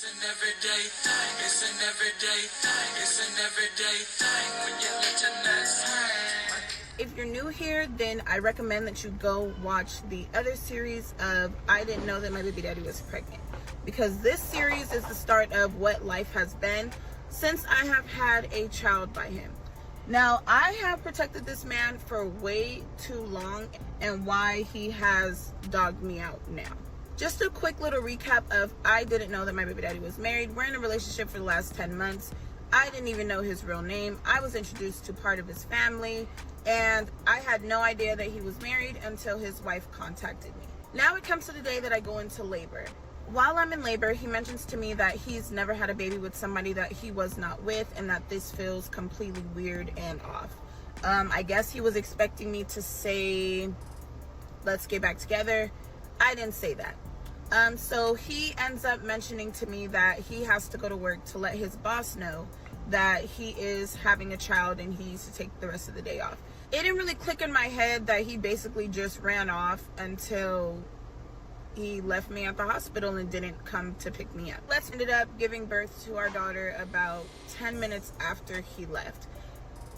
It's an everyday thing. It's an everyday thing. It's an everyday thing when you let your nuts hang. If you're new here, then I recommend that you go watch the other series of I Didn't Know That My Baby Daddy Was Pregnant, because this series is the start of what life has been since I have had a child by him. Now, I have protected this man for way too long, and why he has dogged me out now. Just a quick little recap of I didn't know that my baby daddy was married. We're in a relationship for the last 10 months. I didn't even know his real name. I was introduced to part of his family, and I had no idea that he was married until his wife contacted me. Now it comes to the day that I go into labor. While I'm in labor, he mentions to me that he's never had a baby with somebody that he was not with, and that this feels completely weird and off. I guess he was expecting me to say, let's get back together. I didn't say that. So he ends up mentioning to me that he has to go to work to let his boss know that he is having a child and he needs to take the rest of the day off. It didn't really click in my head that he basically just ran off until he left me at the hospital and didn't come to pick me up. Let's ended up giving birth to our daughter about 10 minutes after he left.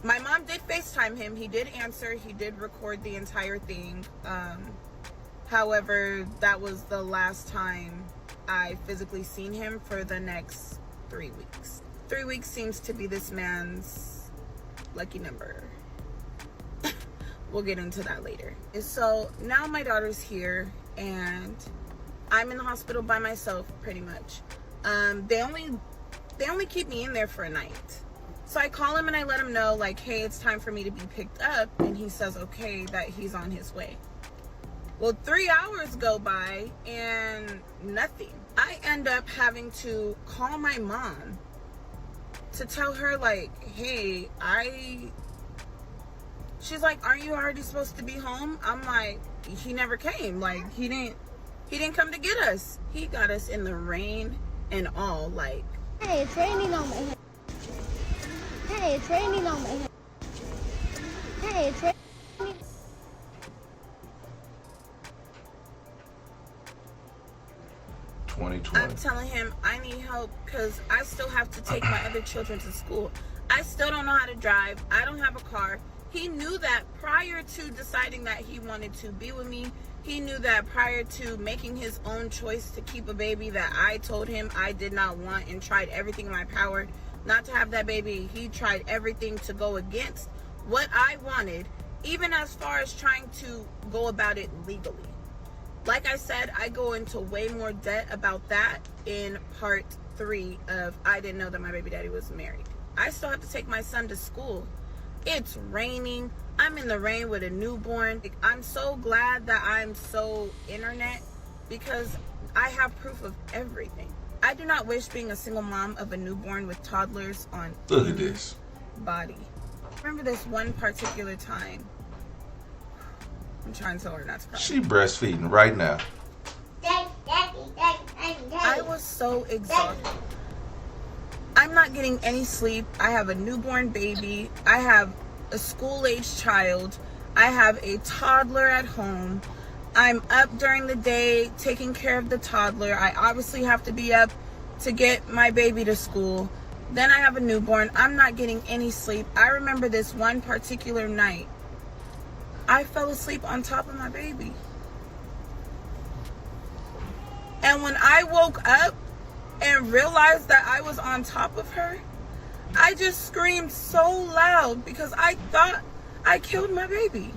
My mom did FaceTime him. He did answer. He did record the entire thing. However, that was the last time I physically seen him for the next 3 weeks. 3 weeks seems to be this man's lucky number. We'll get into that later. So now my daughter's here and I'm in the hospital by myself pretty much. They only keep me in there for a night. So I call him and I let him know, like, hey, it's time for me to be picked up. And he says, okay, that he's on his way. Well, 3 hours go by and nothing. I end up having to call my mom to tell her, like, hey, she's like, aren't you already supposed to be home? I'm like, he never came. Like, he didn't come to get us. He got us in the rain and all, like. Hey, it's raining on my head. Hey, it's raining on my head. Hey, it's raining. 2020. I'm telling him I need help because I still have to take my other children to school. I still don't know how to drive. I don't have a car. He knew that prior to deciding that he wanted to be with me. He knew that prior to making his own choice to keep a baby that I told him I did not want and tried everything in my power not to have that baby. He tried everything to go against what I wanted, even as far as trying to go about it legally. Like I said, I go into way more debt about that in part 3 of I didn't know that my baby daddy was married. I still have to take my son to school. It's raining. I'm in the rain with a newborn. I'm so glad that I'm so internet because I have proof of everything. I do not wish being a single mom of a newborn with toddlers on Look at this body. Remember this one particular time. I'm trying so hard not to cry. She breastfeeding right now. I was so exhausted. I'm not getting any sleep. I have a newborn baby. I have a school-age child. I have a toddler at home. I'm up during the day taking care of the toddler. I obviously have to be up to get my baby to school. Then I have a newborn. I'm not getting any sleep. I remember this one particular night. I fell asleep on top of my baby. And when I woke up and realized that I was on top of her, I just screamed so loud because I thought I killed my baby.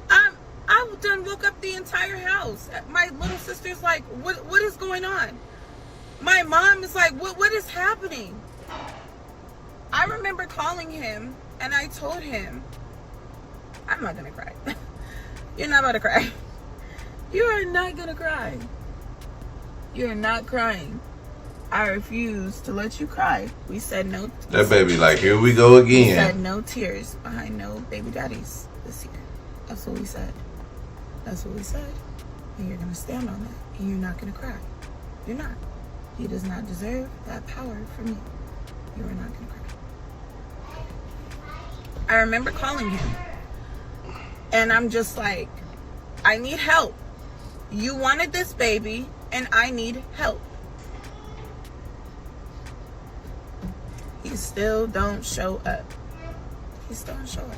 I done woke up the entire house. My little sister's like, what is going on? My mom is like, what is happening? I remember calling him and I told him, I'm not gonna cry. You're not about to cry. You are not gonna cry. You are not crying. I refuse to let you cry. We said no. That baby like, here we go again. We said no tears behind no baby daddies this year. That's what we said. That's what we said. And you're gonna stand on that. And you're not gonna cry. You're not. He does not deserve that power from you. You are not gonna cry. I remember calling him. And I'm just like, I need help. You wanted this baby and I need help. He still don't show up. He still don't show up.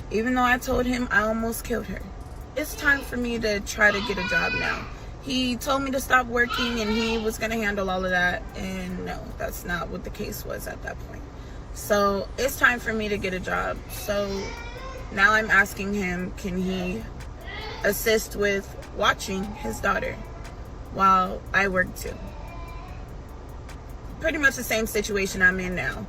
Even though I told him I almost killed her. It's time for me to try to get a job now. He told me to stop working and he was going to handle all of that. And no, that's not what the case was at that point. So it's time for me to get a job. So now I'm asking him, can he assist with watching his daughter while I work too? Pretty much the same situation I'm in now.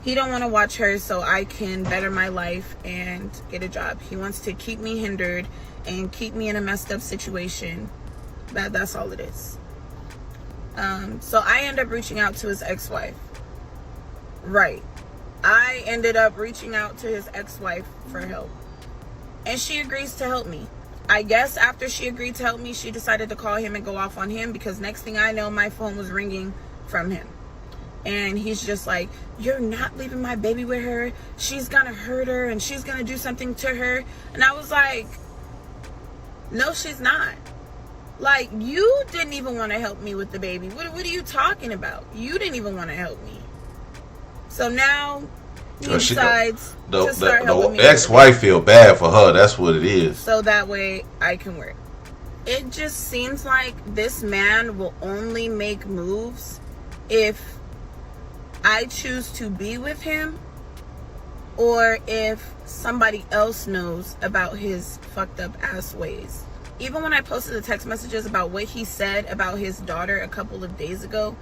He don't want to watch her so I can better my life and get a job. He wants to keep me hindered and keep me in a messed up situation. That's all it is. So I end up reaching out to his ex-wife. Right. I ended up reaching out to his ex-wife for help. And she agrees to help me. I guess after she agreed to help me, she decided to call him and go off on him, because next thing I know, my phone was ringing from him. And he's just like, you're not leaving my baby with her. She's gonna hurt her and she's gonna do something to her. And I was like, no, she's not. Like, you didn't even want to help me with the baby. What are you talking about? You didn't even want to help me. So now he decides to start helping me. The ex-wife feel bad for her. That's what it is. So that way I can work. It just seems like this man will only make moves if I choose to be with him, or if somebody else knows about his fucked up ass ways. Even when I posted the text messages about what he said about his daughter a couple of days ago,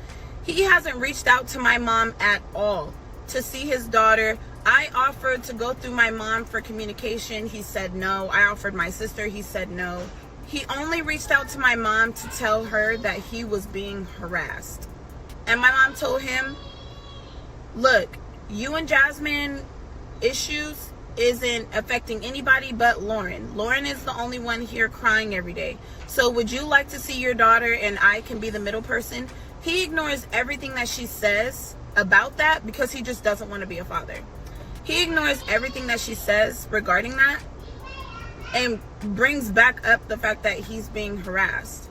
he hasn't reached out to my mom at all to see his daughter. I offered to go through my mom for communication. He said no. I offered my sister. He said no. He only reached out to my mom to tell her that he was being harassed. And my mom told him, look, you and Jasmine issues isn't affecting anybody but Lauren. Lauren is the only one here crying every day. So would you like to see your daughter and I can be the middle person? He ignores everything that she says about that because he just doesn't want to be a father. He ignores everything that she says regarding that and brings back up the fact that he's being harassed.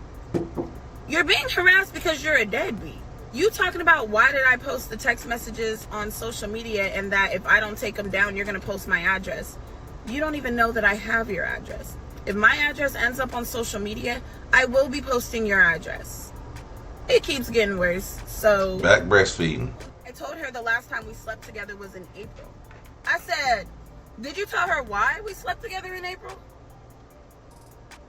You're being harassed because you're a deadbeat. You talking about why did I post the text messages on social media and that if I don't take them down, you're going to post my address. You don't even know that I have your address. If my address ends up on social media, I will be posting your address. It keeps getting worse. So back breastfeeding. I told her the last time we slept together was in April. I said, did you tell her why we slept together in April?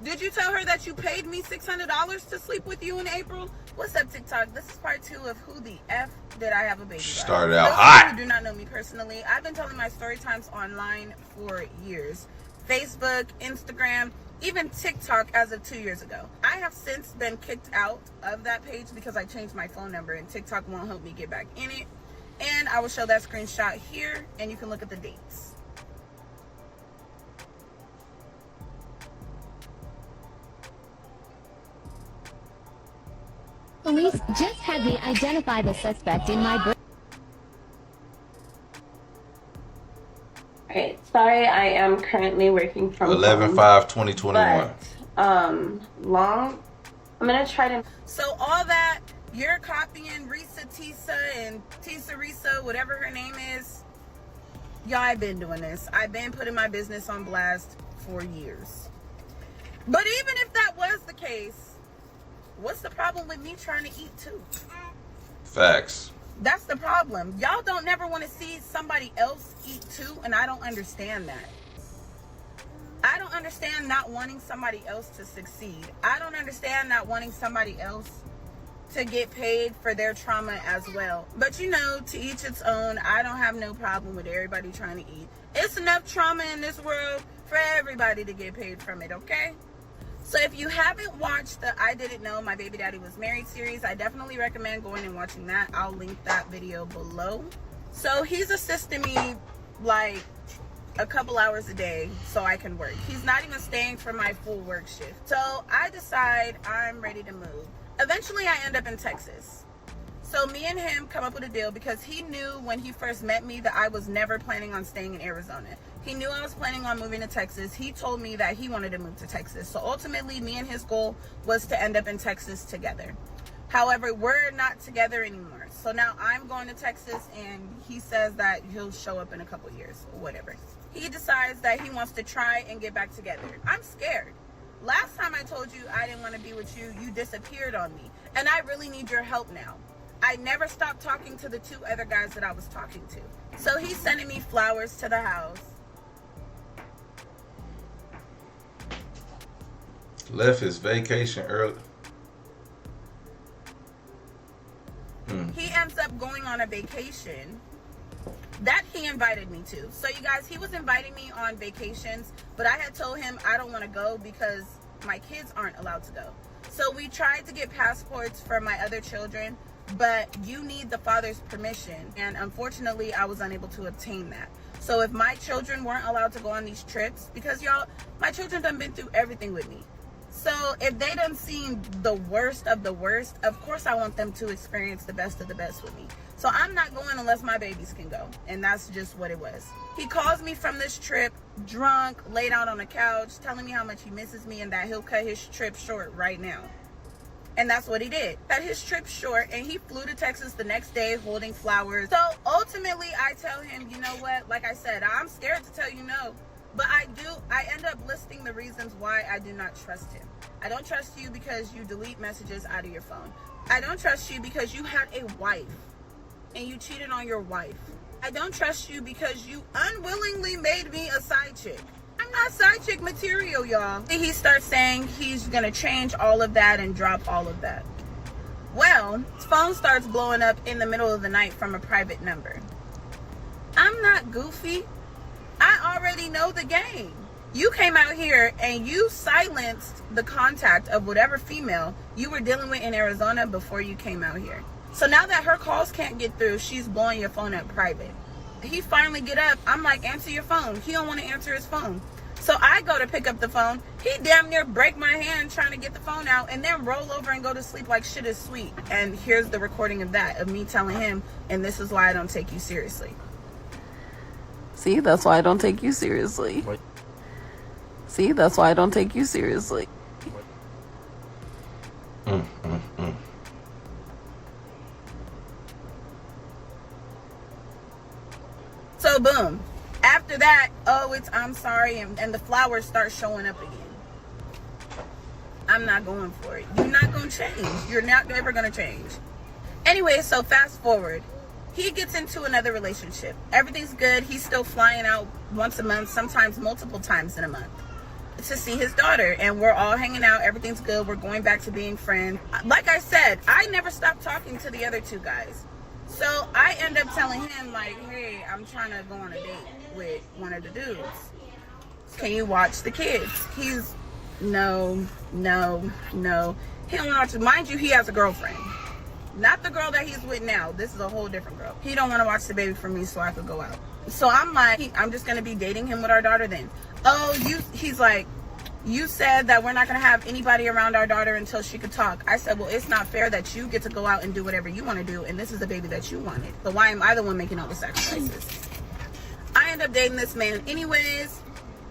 Did you tell her that you paid me $600 to sleep with you in April? What's up, TikTok? This is part 2 of Who the F Did I Have a Baby By? Started out Those hot. of you who do not know me personally, I've been telling my story times online for years. Facebook, Instagram, even TikTok as of 2 years ago. I have since been kicked out of that page because I changed my phone number and TikTok won't help me get back in it. And I will show that screenshot here and you can look at the dates. Police just had me identify the suspect in my Alright, sorry, I am currently working from 11/5/2021. I'm gonna try to. So all that, you're copying Risa Tisa and Tisa Risa, whatever her name is. Y'all, I've been doing this. I've been putting my business on blast for years. But even if that was the case, what's the problem with me trying to eat too? Facts. That's the problem. Y'all don't never want to see somebody else eat too, and I don't understand that. I don't understand not wanting somebody else to succeed. I don't understand not wanting somebody else to get paid for their trauma as well. But you know, to each its own. I don't have no problem with everybody trying to eat. It's enough trauma in this world for everybody to get paid from it, okay? So if you haven't watched the I Didn't Know My Baby Daddy Was Married series, I definitely recommend going and watching that. I'll link that video below. So he's assisting me like a couple hours a day so I can work. He's not even staying for my full work shift. So I decide I'm ready to move. Eventually I end up in Texas. So me and him come up with a deal because he knew when he first met me that I was never planning on staying in Arizona. He knew I was planning on moving to Texas. He told me that he wanted to move to Texas. So ultimately, me and his goal was to end up in Texas together. However, we're not together anymore. So now I'm going to Texas, and he says that he'll show up in a couple years or whatever. He decides that he wants to try and get back together. I'm scared. Last time I told you I didn't want to be with you, you disappeared on me. And I really need your help now. I never stopped talking to the 2 other guys that I was talking to. So he's sending me flowers to the house. Left his vacation early. He ends up going on a vacation that he invited me to. So you guys, he was inviting me on vacations, but I had told him I don't want to go because my kids aren't allowed to go. So we tried to get passports for my other children, but you need the father's permission, and unfortunately I was unable to obtain that. So if my children weren't allowed to go on these trips, because y'all, my children done been through everything with me. So if they done seen the worst of the worst, of course I want them to experience the best of the best with me. So I'm not going unless my babies can go. And that's just what it was. He calls me from this trip, drunk, laid out on the couch, telling me how much he misses me and that he'll cut his trip short right now. And that's what he did. Cut his trip short, and he flew to Texas the next day holding flowers. So ultimately I tell him, you know what, like I said, I'm scared to tell you no. But I end up listing the reasons why I do not trust him. I don't trust you because you delete messages out of your phone. I don't trust you because you had a wife and you cheated on your wife. I don't trust you because you unwillingly made me a side chick. I'm not side chick material, y'all. He starts saying he's gonna change all of that and drop all of that. Well, his phone starts blowing up in the middle of the night from a private number. I'm not goofy. I already know the game. You came out here and you silenced the contact of whatever female you were dealing with in Arizona before you came out here. So now that her calls can't get through, she's blowing your phone up private. He finally get up. I'm like, answer your phone. He don't want to answer his phone. So I go to pick up the phone. He damn near break my hand trying to get the phone out and then roll over and go to sleep like shit is sweet. And here's the recording of that, of me telling him, and this is why I don't take you seriously. See, that's why I don't take you seriously. See, that's why I don't take you seriously. So boom. After that, oh, it's I'm sorry, and the flowers start showing up again. I'm not going for it. You're not going to change. You're not ever going to change. Anyway, so fast forward. He gets into another relationship. Everything's good. He's still flying out once a month, sometimes multiple times in a month, to see his daughter. And we're all hanging out. Everything's good. We're going back to being friends. Like I said, I never stopped talking to the other 2 guys. So I end up telling him, like, hey, I'm trying to go on a date with one of the dudes. Can you watch the kids? He's, no. He don't want to watch it. Mind you, he has a girlfriend. Not the girl that he's with now. This is a whole different girl. He don't want to watch the baby for me so I could go out. So I'm like, I'm just going to be dating him with our daughter then. Oh, he's like, you said that we're not going to have anybody around our daughter until she could talk. I said, well, it's not fair that you get to go out and do whatever you want to do, and this is the baby that you wanted. So why am I the one making all the sacrifices? I end up dating this man anyways.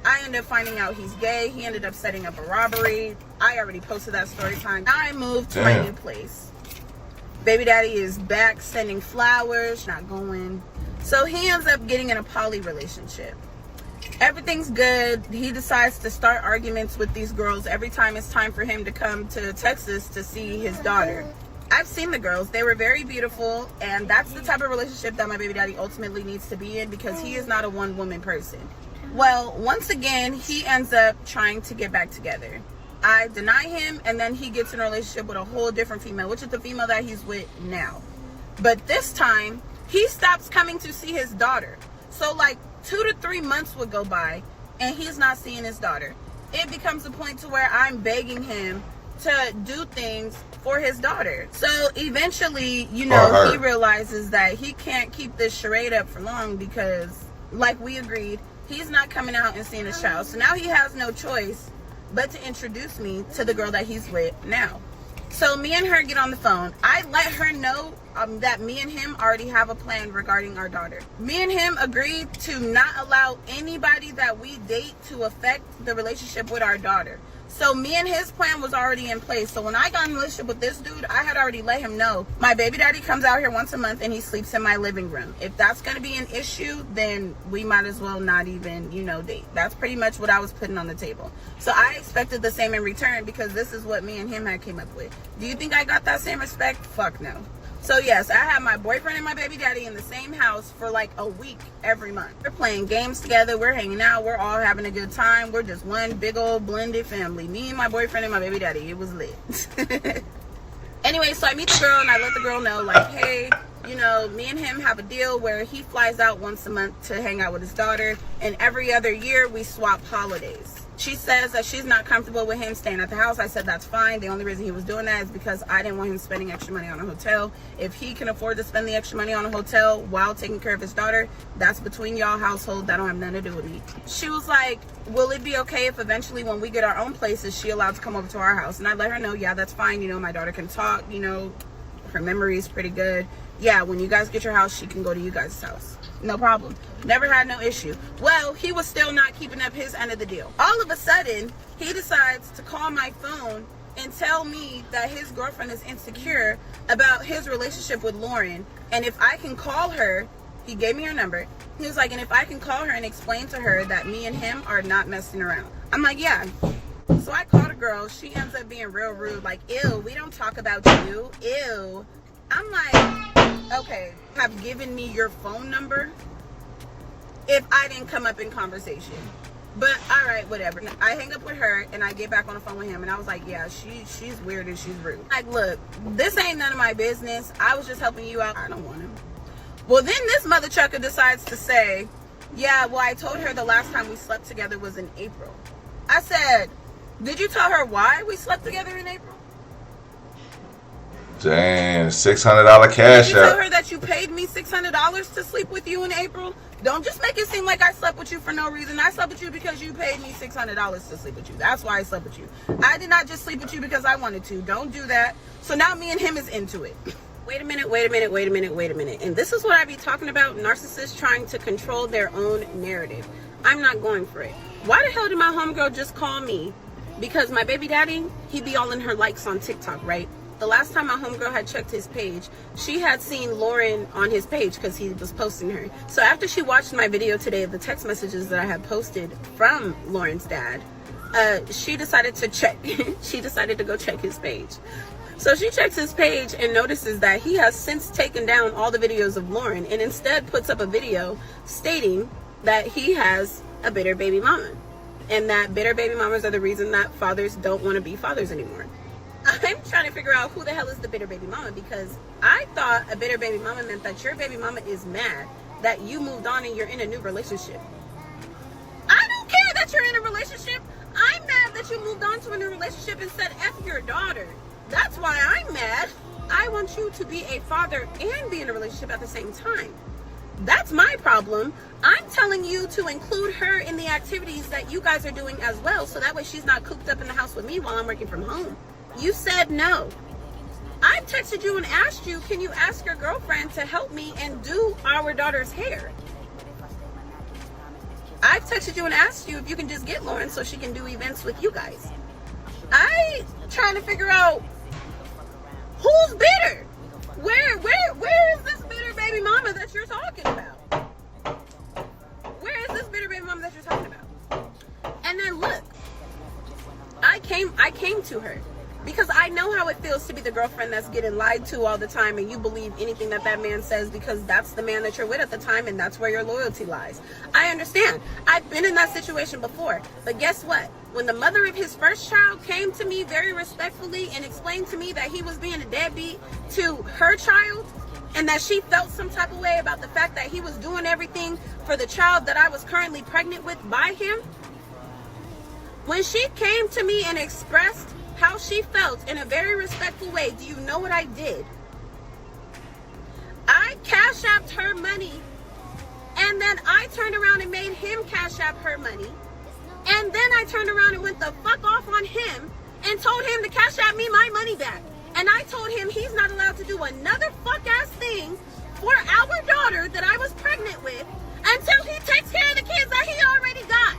I end up finding out he's gay. He ended up setting up a robbery. I already posted that story time. I moved to my new place. Baby daddy is back sending flowers, not going. So he ends up getting in a poly relationship. Everything's good. He decides to start arguments with these girls every time it's time for him to come to Texas to see his daughter. I've seen the girls. They were very beautiful, and that's the type of relationship that my baby daddy ultimately needs to be in because he is not a one-woman person. Well, once again, he ends up trying to get back together. I deny him, and then he gets in a relationship with a whole different female, which is the female that he's with now. But this time, he stops coming to see his daughter. So like 2 to 3 months would go by, and he's not seeing his daughter. It becomes a point to where I'm begging him to do things for his daughter. So eventually, you know, he realizes that he can't keep this charade up for long because, like we agreed, he's not coming out and seeing his child. So now he has no choice but to introduce me to the girl that he's with now. So me and her get on the phone. I let her know that me and him already have a plan regarding our daughter. Me and him agreed to not allow anybody that we date to affect the relationship with our daughter. So me and his plan was already in place. So when I got in a relationship with this dude, I had already let him know my baby daddy comes out here once a month and he sleeps in my living room. If that's going to be an issue, then we might as well not even, date. That's pretty much what I was putting on the table. So I expected the same in return because this is what me and him had came up with. Do you think I got that same respect? Fuck no. So yes, I have my boyfriend and my baby daddy in the same house for like a week every month. We're playing games together, we're hanging out, we're all having a good time. We're just one big old blended family. Me and my boyfriend and my baby daddy. It was lit. Anyway, so I meet the girl and I let the girl know, like, hey, me and him have a deal where he flies out once a month to hang out with his daughter, and every other year we swap holidays. She says that she's not comfortable with him staying at the house. I said that's fine. The only reason he was doing that is because I didn't want him spending extra money on a hotel. If he can afford to spend the extra money on a hotel while taking care of his daughter, that's between y'all household. That don't have nothing to do with me. She was like, will it be okay if eventually when we get our own place, is she allowed to come over to our house? And I let her know, yeah, that's fine. My daughter can talk, her memory is pretty good. Yeah, when you guys get your house, she can go to you guys' house. No problem. Never had no issue. Well, he was still not keeping up his end of the deal. All of a sudden, he decides to call my phone and tell me that his girlfriend is insecure about his relationship with Lauren. And if I can call her, he gave me her number. He was like, and if I can call her and explain to her that me and him are not messing around. I'm like, yeah. So I called a girl. She ends up being real rude. Like, ew, we don't talk about you. Ew. I'm like, okay, have given me your phone number if I didn't come up in conversation. But all right, whatever. I hang up with her and I get back on the phone with him and I was like, yeah, she's weird and she's rude. Like, look, this ain't none of my business. I was just helping you out. I don't want him. Well, then this mother trucker decides to say, yeah, well, I told her the last time we slept together was in April. I said, did you tell her why we slept together in April? Damn, $600 cash Did you out. tell her that you paid me $600 to sleep with you in April? Don't just make it seem like I slept with you for no reason. I slept with you because you paid me $600 to sleep with you. That's why I slept with you. I did not just sleep with you because I wanted to. Don't do that. So now me and him is into it. Wait a minute. And this is what I be talking about. Narcissists trying to control their own narrative. I'm not going for it. Why the hell did my homegirl just call me? Because my baby daddy, he be all in her likes on TikTok, right? The last time my homegirl had checked his page, she had seen Lauren on his page because he was posting her. So after she watched my video today of the text messages that I had posted from Lauren's dad, she decided to check. She decided to go check his page. So she checks his page and notices that he has since taken down all the videos of Lauren and instead puts up a video stating that he has a bitter baby mama. And that bitter baby mamas are the reason that fathers don't want to be fathers anymore. I'm trying to figure out who the hell is the bitter baby mama, because I thought a bitter baby mama meant that your baby mama is mad that you moved on and you're in a new relationship. I don't care that you're in a relationship. I'm mad that you moved on to a new relationship and said F your daughter. That's why I'm mad. I want you to be a father and be in a relationship at the same time. That's my problem. I'm telling you to include her in the activities that you guys are doing as well, so that way she's not cooped up in the house with me while I'm working from home. You said no. I texted you and asked you, can you ask your girlfriend to help me and do our daughter's hair? I've texted you and asked you if you can just get Lauren so she can do events with you guys. I trying to figure out who's bitter. Where is this bitter baby mama that you're talking about? Where is this bitter baby mama that you're talking about? And then look, I came to her because I know how it feels to be the girlfriend that's getting lied to all the time and you believe anything that man says because that's the man that you're with at the time and that's where your loyalty lies. I understand. I've been in that situation before. But guess what? When the mother of his first child came to me very respectfully and explained to me that he was being a deadbeat to her child and that she felt some type of way about the fact that he was doing everything for the child that I was currently pregnant with by him, when she came to me and expressed how she felt in a very respectful way, do you know what I did? I cashapped her money, and then I turned around and made him cash app her money, and then I turned around and went the fuck off on him and told him to cash app me my money back. And I told him he's not allowed to do another fuck-ass thing for our daughter that I was pregnant with until he takes care of the kids that he already got.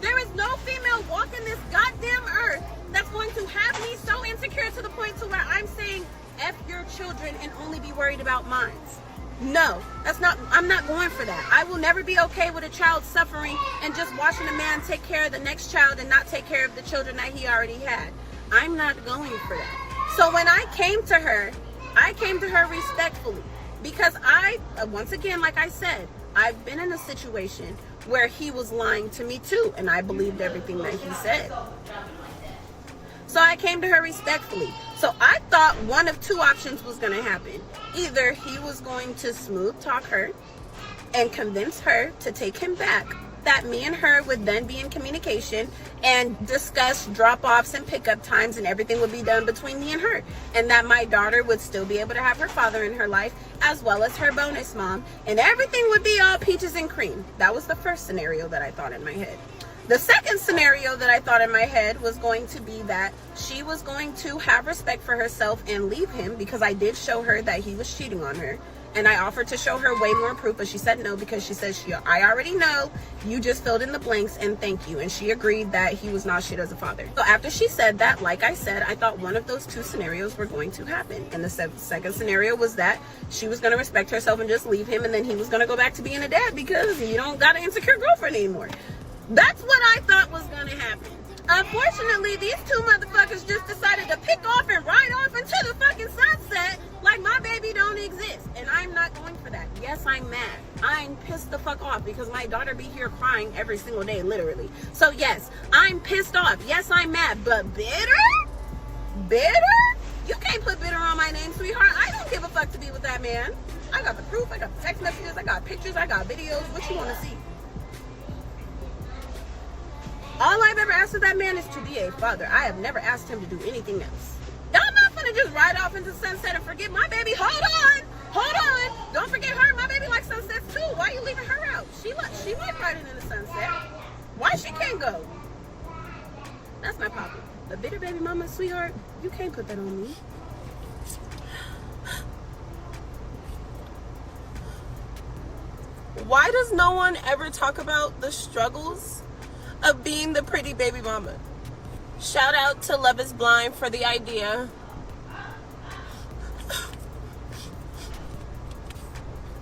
There is no female walking this goddamn earth that's going to have me so insecure to the point to where I'm saying, F your children and only be worried about mine. No, I'm not going for that. I will never be okay with a child suffering and just watching a man take care of the next child and not take care of the children that he already had. I'm not going for that. So when I came to her respectfully, because once again, like I said, I've been in a situation where he was lying to me too, and I believed everything that he said. So I came to her respectfully. So I thought one of two options was going to happen. Either he was going to smooth talk her and convince her to take him back, that me and her would then be in communication and discuss drop-offs and pickup times, and everything would be done between me and her, and that my daughter would still be able to have her father in her life as well as her bonus mom, and everything would be all peaches and cream. That was the first scenario that I thought in my head. The second scenario that I thought in my head was going to be that she was going to have respect for herself and leave him, because I did show her that he was cheating on her. And I offered to show her way more proof, but she said no, because she said, I already know, you just filled in the blanks and thank you. And she agreed that he was not shit as a father. So after she said that, like I said, I thought one of those two scenarios were going to happen. And the second scenario was that she was going to respect herself and just leave him, and then he was going to go back to being a dad because you don't got an insecure girlfriend anymore. That's what I thought was going to happen. Unfortunately, these two motherfuckers just decided to pick off and ride off into the fucking sunset like my baby don't exist. And I'm not going for that. Yes, I'm mad. I'm pissed the fuck off because my daughter be here crying every single day, literally. So yes, I'm pissed off. Yes, I'm mad. But bitter? Bitter? You can't put bitter on my name, sweetheart. I don't give a fuck to be with that man. I got the proof. I got the text messages. I got pictures. I got videos. What you want to see? All I've ever asked of that man is to be a father. I have never asked him to do anything else. Y'all not gonna just ride off into the sunset and forget my baby. Hold on. Don't forget her. My baby likes sunsets too. Why are you leaving her out? She liked riding in the sunset. Why she can't go? That's my problem. The bitter baby mama, sweetheart, you can't put that on me. Why does no one ever talk about the struggles of being the pretty baby mama? Shout out to Love is Blind for the idea.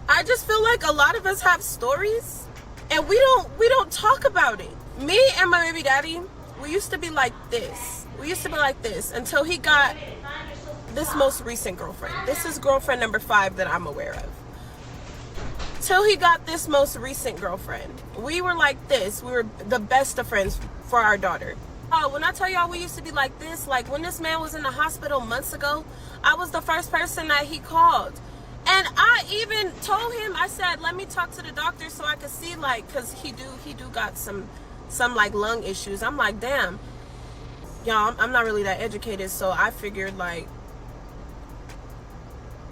I just feel like a lot of us have stories and we don't talk about it. Me and my baby daddy, we used to be like this. We used to be like this until he got this most recent girlfriend. This is girlfriend number 5 that I'm aware of. Till he got this most recent girlfriend, we were like this. We were the best of friends for our daughter. When I tell y'all we used to be like this, like when this man was in the hospital months ago, I was the first person that he called. And I even told him, I said, let me talk to the doctor so I could see, like, cause he do got some like lung issues. I'm like, damn, y'all, I'm not really that educated, so I figured like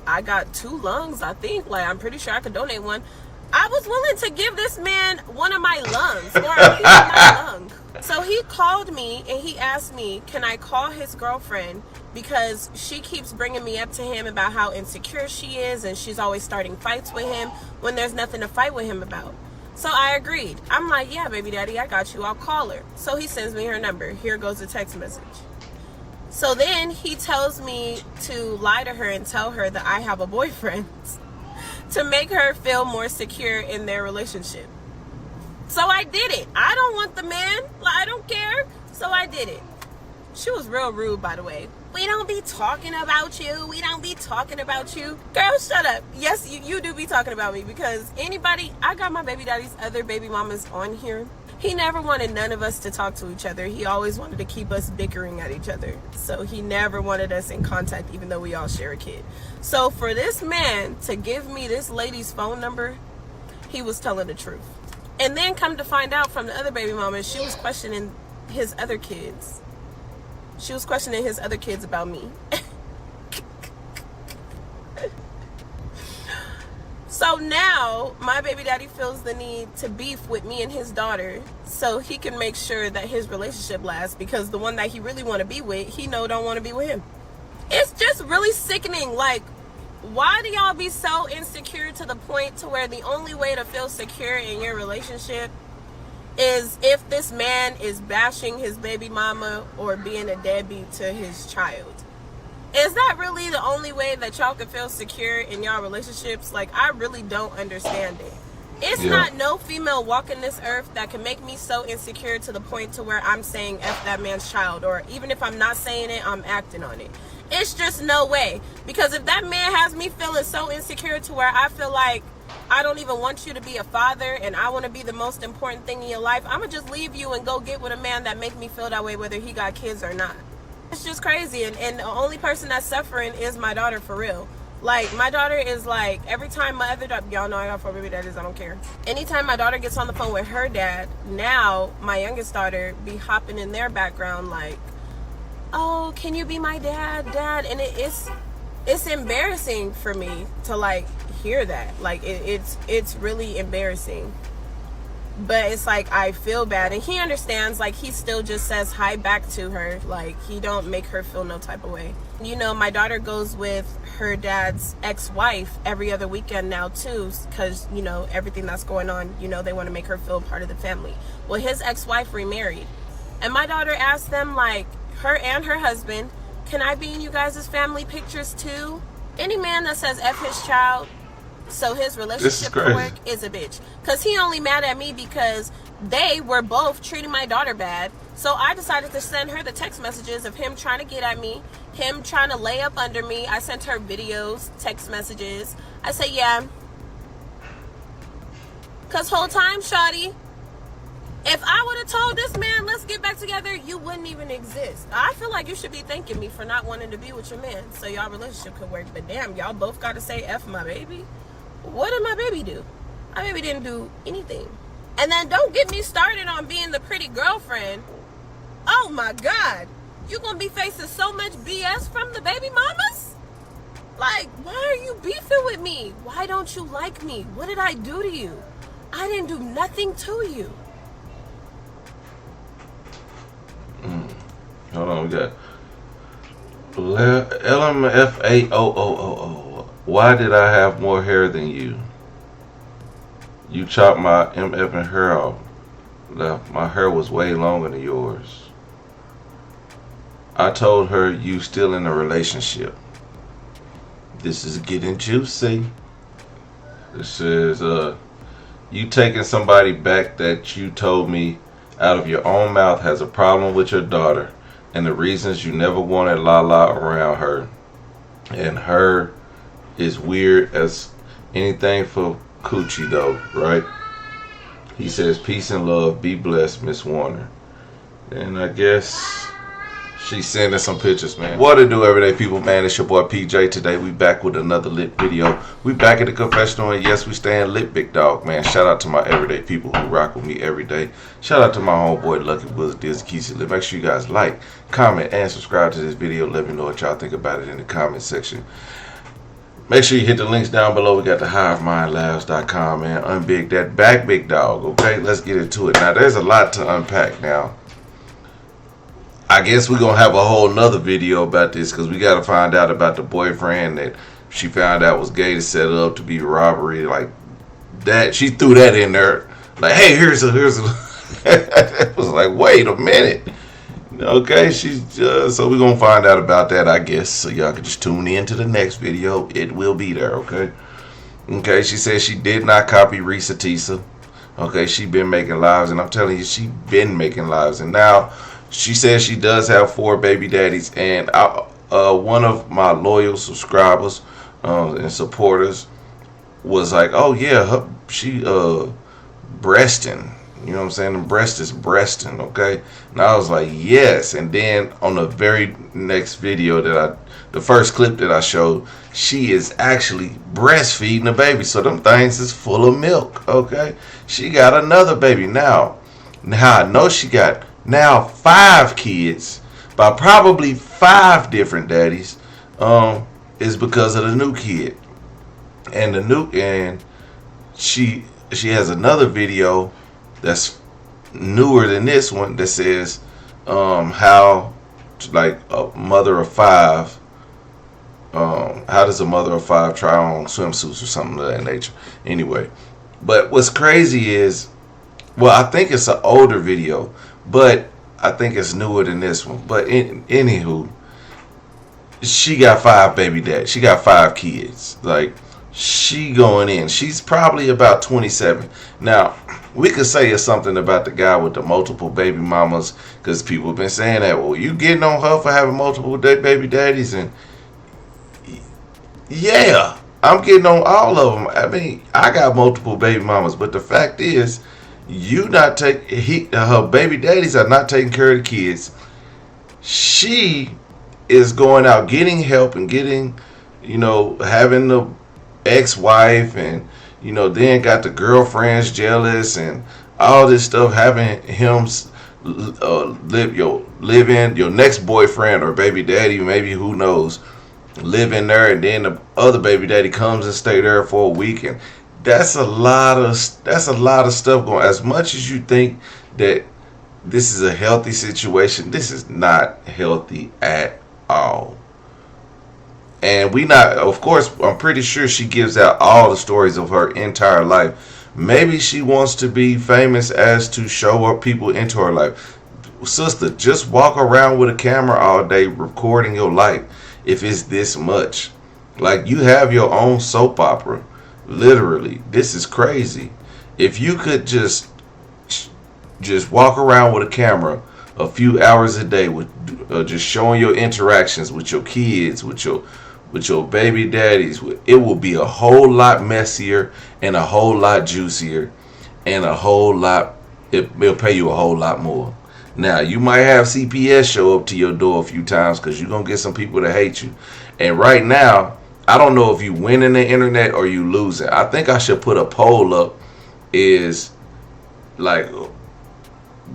I got 2 lungs, I think. Like, I'm pretty sure I could donate one. I was willing to give this man one of my lungs, or a piece of my lung. So he called me and he asked me, can I call his girlfriend, because she keeps bringing me up to him about how insecure she is and she's always starting fights with him when there's nothing to fight with him about. So I agreed. I'm like, yeah, baby daddy, I got you. I'll call her. So he sends me her number. Here goes the text message. So then he tells me to lie to her and tell her that I have a boyfriend to make her feel more secure in their relationship. So I did it. I don't want the man. I don't care. So I did it. She was real rude, by the way. We don't be talking about you. We don't be talking about you. Girl, shut up. Yes, you do be talking about me, because anybody, I got my baby daddy's other baby mamas on here. He never wanted none of us to talk to each other. He always wanted to keep us bickering at each other. So he never wanted us in contact, even though we all share a kid. So for this man to give me this lady's phone number, he was telling the truth. And then come to find out from the other baby mama, she was questioning his other kids. She was questioning his other kids about me. So now my baby daddy feels the need to beef with me and his daughter so he can make sure that his relationship lasts, because the one that he really want to be with, he don't want to be with him. it's just really sickening. Like, why do y'all be so insecure to the point to where the only way to feel secure in your relationship is if this man is bashing his baby mama or being a deadbeat to his child? Is that really the only way that y'all can feel secure in y'all relationships? Like, I really don't understand it. It's not no female walking this earth that can make me so insecure to the point to where I'm saying F that man's child, or even if I'm not saying it, I'm acting on it. It's just no way. Because if that man has me feeling so insecure to where I feel like I don't even want you to be a father and I want to be the most important thing in your life, I'm going to just leave you and go get with a man that make me feel that way whether he got kids or not. It's just crazy. And the only person that's suffering is my daughter, for real. Like, my daughter is like, every time my other daughter, y'all know I got 4 baby daddies, I don't care. Anytime my daughter gets on the phone with her dad, now my youngest daughter be hopping in their background like, oh, can you be my dad, and it's embarrassing for me to like hear that. Like, it's really embarrassing. But it's like, I feel bad, and he understands. Like, he still just says hi back to her. Like, he don't make her feel no type of way. You know, my daughter goes with her dad's ex-wife every other weekend now too, because, you know, everything that's going on, you know, they want to make her feel part of the family. Well, his ex-wife remarried, and my daughter asked them, like, her and her husband, can I be in you guys' family pictures too? Any man that says F his child so his relationship can work is a bitch. Because he only mad at me because they were both treating my daughter bad. So I decided to send her the text messages of him trying to get at me, him trying to lay up under me. I sent her videos, text messages. I said, yeah. Because whole time, shawty, if I would have told this man, let's get back together, you wouldn't even exist. I feel like you should be thanking me for not wanting to be with your man so y'all relationship could work. But damn, y'all both got to say F my baby. What did my baby do? My baby didn't do anything. And then don't get me started on being the pretty girlfriend. Oh my God. You gonna be facing so much BS from the baby mamas? Like, why are you beefing with me? Why don't you like me? What did I do to you? I didn't do nothing to you. Hold on, we got LMFAOOOO. Why did I have more hair than you? You chopped my MF and hair off. My hair was way longer than yours. I told her you still in a relationship. This is getting juicy. This says, you taking somebody back that you told me out of your own mouth has a problem with your daughter, and the reasons you never wanted Lala around her, and her is weird as anything for coochie though, right? He says, peace and love, be blessed, Miss Warner. And I guess she's sending some pictures, man. What to do, everyday people, man? It's your boy PJ. Today we back with another lit video. We back at the confessional, and yes, we staying lit, big dog, man. Shout out to my everyday people who rock with me every day. Shout out to my homeboy Lucky Wizard, Dizzy Keesey. Make sure you guys like, comment, and subscribe to this video. Let me know what y'all think about it in the comment section. Make sure you hit the links down below. We got the HiveMindLabs.com, man. Unbig that back, big dog. Okay, let's get into it. Now, there's a lot to unpack now. I guess we're going to have a whole nother video about this, because we got to find out about the boyfriend that she found out was gay to set it up to be robbery. Like that. She threw that in there. Like, hey, here's a. It was like, wait a minute. Okay, so we're going to find out about that, I guess. So y'all can just tune in to the next video. It will be there, okay? Okay, she says she did not copy Risa Tisa. Okay, she been making lives, and I'm telling you, she been making lives. And now she says she does have 4 baby daddies. And one of my loyal subscribers and supporters was like, oh yeah, she breasting. You know what I'm saying? The breast is breasting, okay? And I was like, yes. And then on the very next video the first clip that I showed, she is actually breastfeeding the baby. So them things is full of milk, okay? She got another baby now. Now I know she got now 5 kids by probably 5 different daddies. Is because of the new kid. And she has another video that's newer than this one that says how, like, a mother of 5 how does a mother of 5 try on swimsuits or something of that nature? Anyway, but what's crazy is, well, I think it's an older video, but I think it's newer than this one. But anywho, she got 5 baby daddies. She got 5 kids. Like, she going in. She's probably about 27. Now, we could say something about the guy with the multiple baby mamas, because people have been saying that, well, you getting on her for having multiple baby daddies, and yeah, I'm getting on all of them. I mean, I got multiple baby mamas, but the fact is, her baby daddies are not taking care of the kids. She is going out getting help and getting, having the ex-wife, and then got the girlfriends jealous and all this stuff, having him live in your next boyfriend or baby daddy, maybe, who knows, live in there, and then the other baby daddy comes and stay there for a week. And that's a lot of stuff going. As much as you think that this is a healthy situation, this is not healthy at all. And of course, I'm pretty sure she gives out all the stories of her entire life. Maybe she wants to be famous as to show up people into her life. Sister, just walk around with a camera all day recording your life if it's this much. Like, you have your own soap opera. Literally, this is crazy. If you could just walk around with a camera a few hours a day with just showing your interactions with your kids, with your baby daddies, it will be a whole lot messier and a whole lot juicier, and it'll pay you a whole lot more. Now, you might have CPS show up to your door a few times, because you're going to get some people that hate you. And right now, I don't know if you win in the internet or you losing. I think I should put a poll up, is like,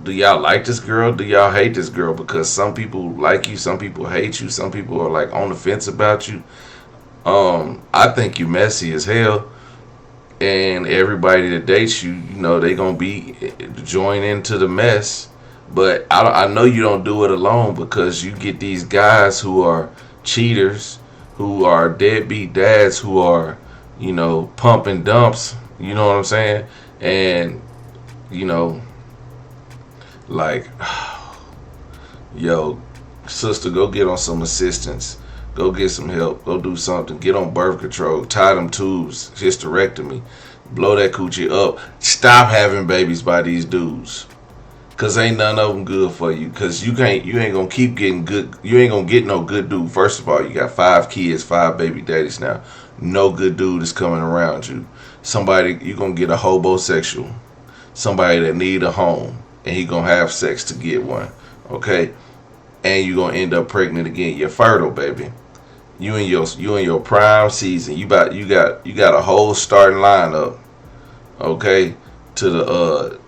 do y'all like this girl? Do y'all hate this girl? Because some people like you, some people hate you, some people are like on the fence about you. I think you messy as hell, and everybody that dates you, they gonna be join into the mess. But I know you don't do it alone, because you get these guys who are cheaters, who are deadbeat dads, who are, pumping dumps. You know what I'm saying? And like, yo, sister, go get on some assistance. Go get some help. Go do something. Get on birth control. Tie them tubes. Hysterectomy. Blow that coochie up. Stop having babies by these dudes. Cause ain't none of them good for you. Cause you ain't gonna keep getting good. You ain't gonna get no good dude. First of all, you got 5 kids, 5 baby daddies now. No good dude is coming around you. You gonna get a hobosexual. Somebody that need a home, and he gonna have sex to get one. Okay? And you gonna end up pregnant again. You're fertile, baby. You in your prime season. You got a whole starting lineup. Okay? To the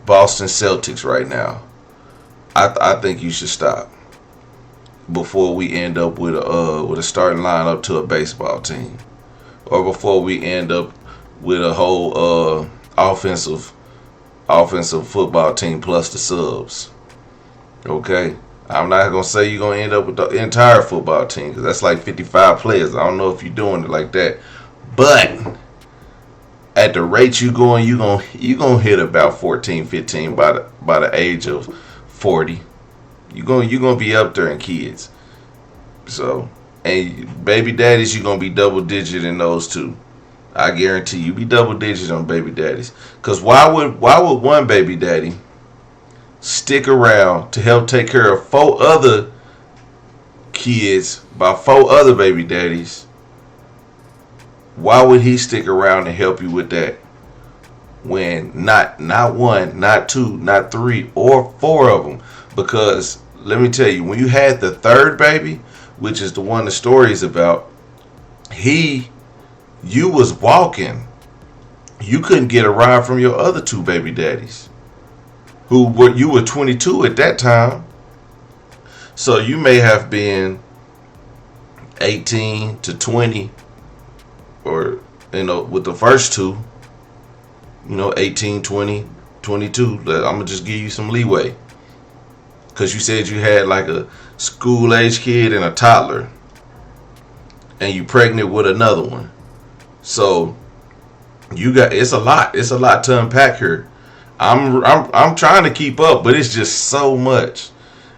Boston Celtics right now. I think you should stop before we end up with a starting lineup to a baseball team, or before we end up with a whole offensive football team plus the subs. Okay, I'm not gonna say you're gonna end up with the entire football team, because that's like 55 players. I don't know if you're doing it like that, but at the rate you gonna hit about 14, 15 by the age of 40. You're gonna be up there in kids. So, and baby daddies, you're gonna be double digit in those too. I guarantee you be double digit on baby daddies. Cause why would one baby daddy stick around to help take care of 4 other kids by 4 other baby daddies? Why would he stick around and help you with that, when not 1, not 2, not 3 or 4 of them? Because let me tell you, when you had the 3rd baby, which is the one the story is about, you was walking. You couldn't get a ride from your other 2 baby daddies, you were 22 at that time. So you may have been 18 to 20. Or, with the first 2, 18, 20, 22. I'm going to just give you some leeway. Because you said you had like a school-age kid and a toddler. and you pregnant with another one. So it's a lot. It's a lot to unpack here. I'm trying to keep up, but it's just so much.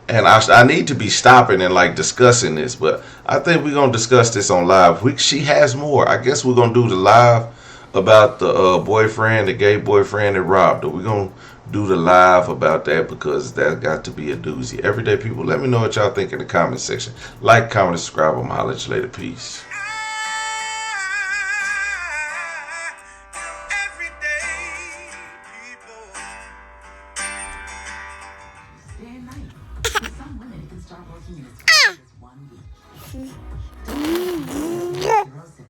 And I need to be stopping and like discussing this, but I think we're gonna discuss this on live. She has more. I guess we're gonna do the live about the boyfriend, the gay boyfriend that robbed her. We're gonna do the live about that because that got to be a doozy. Everyday people, let me know what y'all think in the comment section. Like, comment, subscribe. I'm holler at you later. Peace.